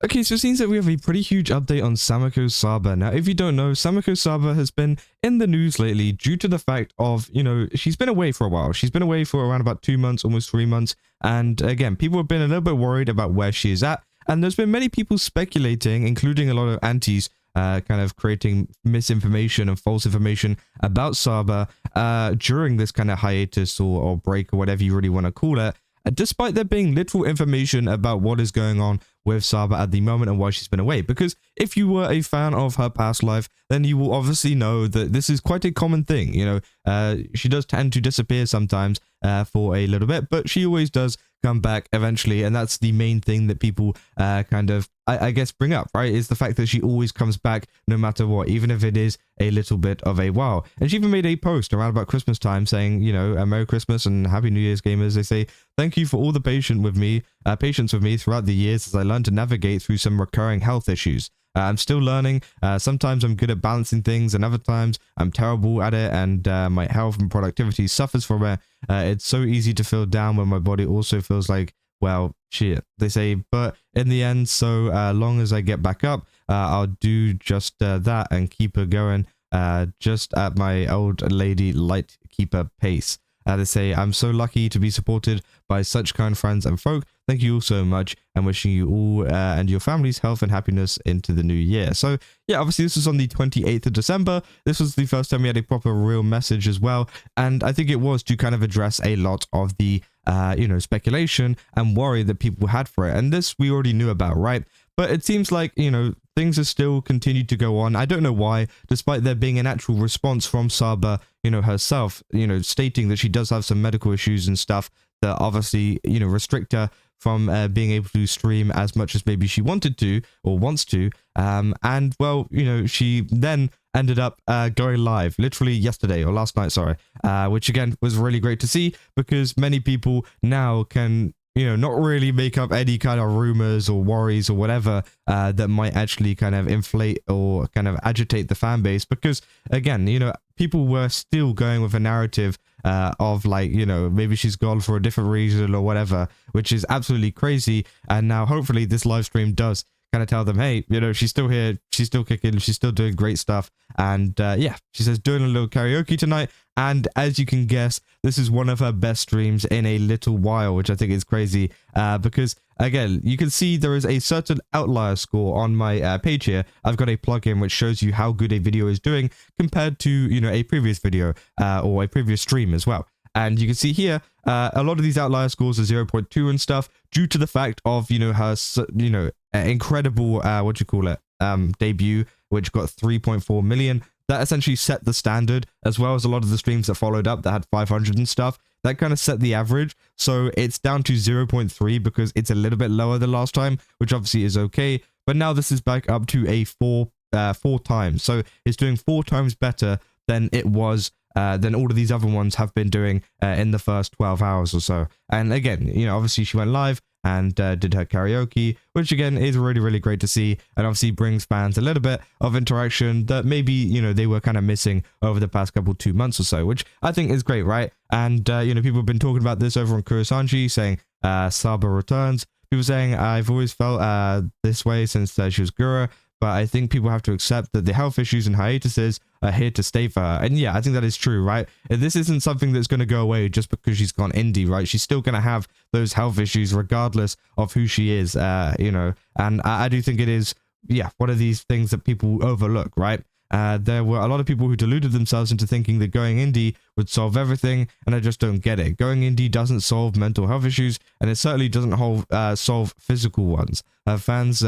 Okay, so it seems that we have a pretty huge update on Sameko Saba. Now, if you don't know, Sameko Saba has been in the news lately due to the fact of, she's been away for a while. She's been away for around about 2 months, almost 3 months. And again, people have been a little bit worried about where she is at. And there's been many people speculating, including a lot of antis, kind of creating misinformation and false information about Saba during this kind of hiatus or break or whatever you really want to call it. Despite there being little information about what is going on with Saba at the moment and why she's been away. Because if you were a fan of her past life, then you will obviously know that this is quite a common thing. She does tend to disappear sometimes for a little bit, but she always does come back eventually. And that's the main thing that people I guess bring up, right? Is the fact that she always comes back no matter what, even if it is a little bit of a while. And she even made a post around about Christmas time saying, a Merry Christmas and Happy New Year's, gamers. They say, thank you for all the patience with me throughout the years as I learned to navigate through some recurring health issues. I'm still learning. Sometimes I'm good at balancing things and other times I'm terrible at it, and my health and productivity suffers from it. It's so easy to feel down when my body also feels like, well, shit, they say, but in the end, so long as I get back up, I'll do just that and keep her going, just at my old lady light keeper pace. They say, I'm so lucky to be supported by such kind friends and folk. Thank you all so much, and wishing you all and your families health and happiness into the new year. So yeah, obviously this was on the 28th of December. This was the first time we had a proper real message as well. And I think it was to kind of address a lot of the, speculation and worry that people had for it. And this we already knew about, right? But it seems like, things have still continued to go on. I don't know why, despite there being an actual response from Saba, herself, stating that she does have some medical issues and stuff that obviously, restrict her from being able to stream as much as maybe she wanted to or wants to. And well, she then ended up going live literally yesterday or last night, sorry, which again was really great to see, because many people now can not really make up any kind of rumors or worries or whatever that might actually kind of inflate or kind of agitate the fan base. Because again, people were still going with a narrative of like, maybe she's gone for a different reason or whatever, which is absolutely crazy. And now hopefully this live stream does kind of tell them, hey, she's still here, she's still kicking, she's still doing great stuff. And yeah, she says doing a little karaoke tonight. And as you can guess, this is one of her best streams in a little while, which I think is crazy because, again, you can see there is a certain outlier score on my page here. I've got a plugin which shows you how good a video is doing compared to, a previous video or a previous stream as well. And you can see here, a lot of these outlier scores are 0.2 and stuff due to the fact of, her, incredible, debut, which got 3.4 million. That essentially set the standard, as well as a lot of the streams that followed up that had 500 and stuff. That kind of set the average. So it's down to 0.3 because it's a little bit lower than last time, which obviously is okay. But now this is back up to a four times. So it's doing 4 times better than it was than all of these other ones have been doing in the first 12 hours or so. And again, obviously she went live and did her karaoke, which again is really, really great to see, and obviously brings fans a little bit of interaction that maybe, they were kind of missing over the past 2 months or so, which I think is great, right? And, people have been talking about this over on Kurosanji, saying Saba returns. People saying, I've always felt this way since she was Gura, but I think people have to accept that the health issues and hiatuses are here to stay for her. And yeah, I think that is true, right? This isn't something that's going to go away just because she's gone indie, right? She's still going to have those health issues regardless of who she is, and I do think it is, yeah, one of these things that people overlook, right? There were a lot of people who deluded themselves into thinking that going indie would solve everything, and I just don't get it. Going indie doesn't solve mental health issues, and it certainly doesn't solve physical ones. Fans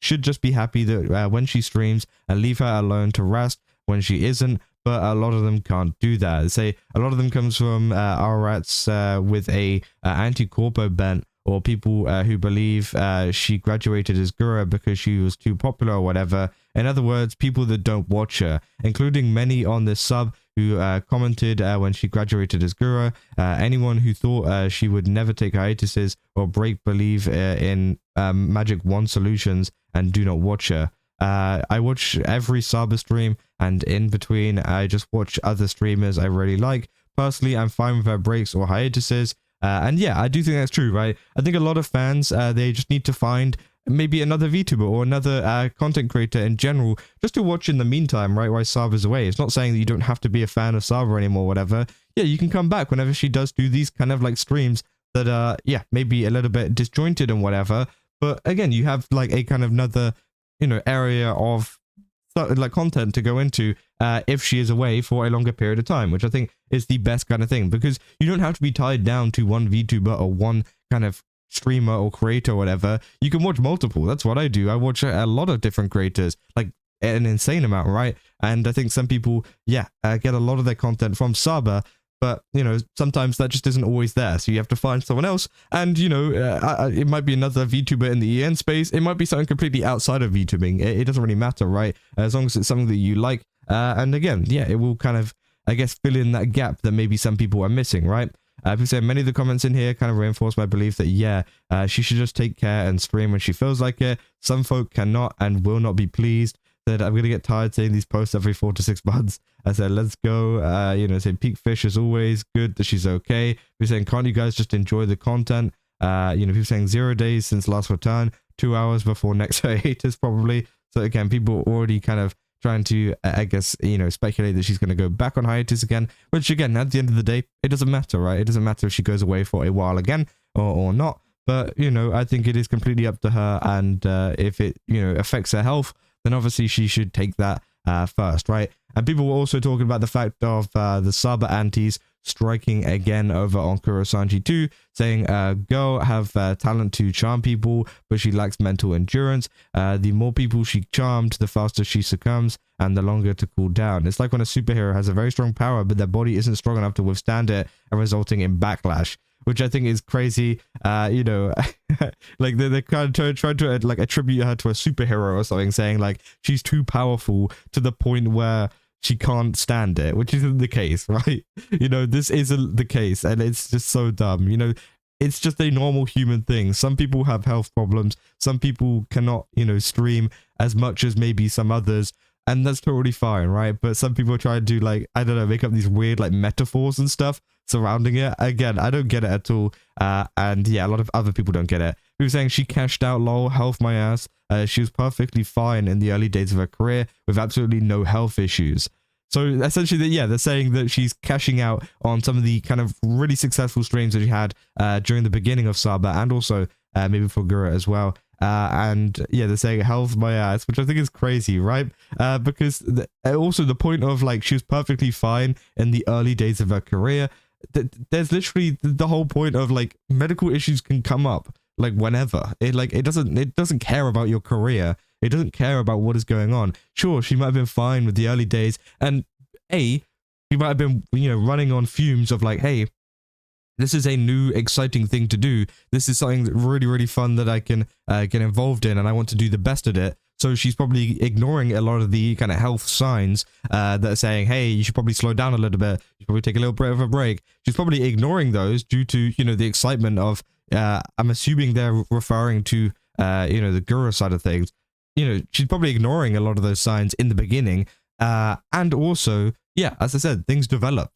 should just be happy that when she streams and leave her alone to rest when she isn't, but a lot of them can't do that. They say a lot of them comes from rats with a anti-corpo bent, or people who believe she graduated as Gura because she was too popular or whatever. In other words, people that don't watch her, including many on this sub who commented when she graduated as Gura. Anyone who thought she would never take hiatuses or break believe in magic wand solutions and do not watch her. I watch every Saba stream, and in between I just watch other streamers I really like. Personally, I'm fine with her breaks or hiatuses. And yeah, I do think that's true, right? I think a lot of fans, they just need to find maybe another VTuber or another content creator in general, just to watch in the meantime, right, while Saba's away. It's not saying that you don't have to be a fan of Saba anymore, whatever. Yeah, you can come back whenever she does do these kind of like streams that are, yeah, maybe a little bit disjointed and whatever. But again, you have like a kind of another, you know, area of like content to go into if she is away for a longer period of time, which I think is the best kind of thing, because you don't have to be tied down to one VTuber or one kind of streamer or creator or whatever. You can watch multiple. That's what I do. I watch a lot of different creators, like an insane amount, right? And I think some people, yeah, get a lot of their content from Saba, but, you know, sometimes that just isn't always there. So you have to find someone else. And, you know, it might be another VTuber in the EN space. It might be something completely outside of VTubing. It doesn't really matter, right? As long as it's something that you like. And again, yeah, it will kind of, I guess, fill in that gap that maybe some people are missing, right? People say many of the comments in here kind of reinforce my belief that, yeah, she should just take care and stream when she feels like it. Some folk cannot and will not be pleased. That I'm going to get tired saying these posts every 4 to 6 months. I said, let's go. You know, say Peak Fish is always good that she's okay. We're saying, can't you guys just enjoy the content? You know, people saying 0 days since last return, 2 hours before next hiatus probably. So again, people already kind of trying to, I guess, you know, speculate that she's going to go back on hiatus again, which again, at the end of the day, it doesn't matter, right? It doesn't matter if she goes away for a while again or not. But, you know, I think it is completely up to her. And if it, you know, affects her health, then obviously she should take that first, right? And people were also talking about the fact of the Saba antis striking again over on Kurosanji too, saying, girl have talent to charm people, but she lacks mental endurance. The more people she charmed, the faster she succumbs, and the longer to cool down. It's like when a superhero has a very strong power, but their body isn't strong enough to withstand it, and resulting in backlash. Which I think is crazy, you know, like they're kind of trying to like attribute her to a superhero or something, saying like she's too powerful to the point where she can't stand it, which isn't the case, right? You know, this isn't the case, and it's just so dumb. You know, it's just a normal human thing. Some people have health problems. Some people cannot, you know, stream as much as maybe some others. And that's totally fine, right? But some people try to do like, I don't know, make up these weird like metaphors and stuff surrounding it. Again, I don't get it at all. And yeah, a lot of other people don't get it. People saying she cashed out, lol, health my ass. She was perfectly fine in the early days of her career with absolutely no health issues. So essentially, yeah, they're saying that she's cashing out on some of the kind of really successful streams that she had during the beginning of Saba, and also maybe for Gura as well. And yeah, they're saying health my ass, which I think is crazy, right? Because also the point of like she was perfectly fine in the early days of her career. There's literally the whole point of like medical issues can come up like whenever. It doesn't care about your career. It doesn't care about what is going on. Sure, she might have been fine with the early days, and she might have been, you know, running on fumes of like, hey, this is a new, exciting thing to do. This is something really, really fun that I can get involved in, and I want to do the best at it. So she's probably ignoring a lot of the kind of health signs that are saying, hey, you should probably slow down a little bit. You should probably take a little bit of a break. She's probably ignoring those due to, you know, the excitement of, I'm assuming they're referring to, you know, the Guru side of things. You know, she's probably ignoring a lot of those signs in the beginning. And also, yeah, as I said, things develop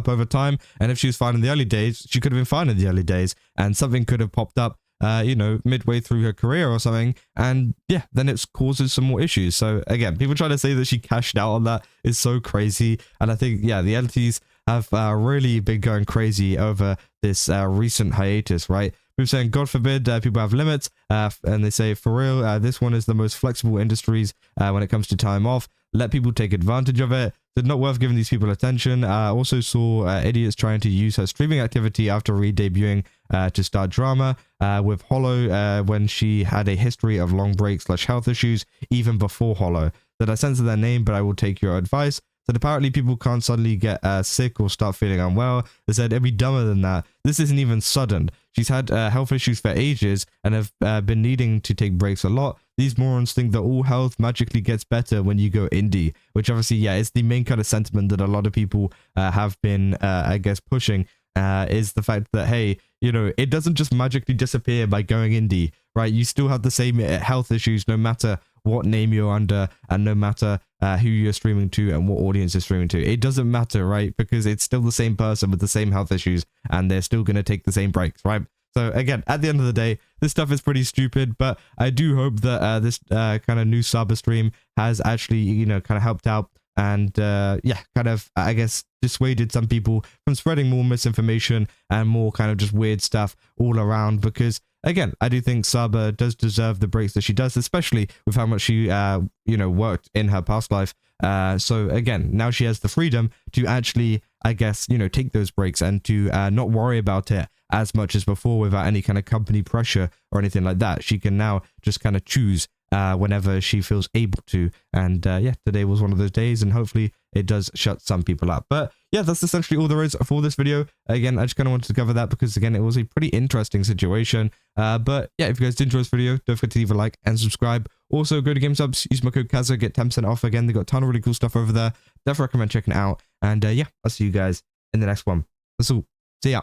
over time. And if she was fine in the early days, she could have been fine in the early days, and something could have popped up, you know, midway through her career or something. And yeah, then it causes some more issues. So again, people trying to say that she cashed out on that is so crazy. And I think, yeah, the entities have really been going crazy over this recent hiatus, right? People saying, God forbid people have limits. And they say, for real, this one is the most flexible industries when it comes to time off. Let people take advantage of it. It's not worth giving these people attention. Also saw idiots trying to use her streaming activity after re-debuting to start drama with Hollow when she had a history of long breaks / health issues even before Hollow. That I censor their name, but I will take your advice. That apparently people can't suddenly get sick or start feeling unwell. They said it'd be dumber than that. This isn't even sudden. She's had health issues for ages and have been needing to take breaks a lot. These morons think that all health magically gets better when you go indie, which obviously, yeah, is the main kind of sentiment that a lot of people have been, I guess, pushing, is the fact that, hey, you know, it doesn't just magically disappear by going indie, right? You still have the same health issues no matter what name you're under, and no matter who you're streaming to and what audience you're streaming to. It doesn't matter, right? Because it's still the same person with the same health issues, and they're still going to take the same breaks, right? So again, at the end of the day, this stuff is pretty stupid, but I do hope that this kind of new Saba stream has actually, you know, kind of helped out and yeah, kind of, I guess, dissuaded some people from spreading more misinformation and more kind of just weird stuff all around, because again, I do think Saba does deserve the breaks that she does, especially with how much she, you know, worked in her past life. So again, now she has the freedom to actually, I guess, you know, take those breaks and to not worry about it as much as before without any kind of company pressure or anything like that. She can now just kind of choose whenever she feels able to. And yeah, today was one of those days, and hopefully it does shut some people up. But yeah, that's essentially all there is for this video. Again, I just kind of wanted to cover that because again, it was a pretty interesting situation. But yeah, if you guys did enjoy this video, don't forget to leave a like and subscribe. Also, go to GameSubs, use my code Kaza, get 10% off. Again, they got a ton of really cool stuff over there. Definitely recommend checking it out. And yeah, I'll see you guys in the next one. That's all. See ya.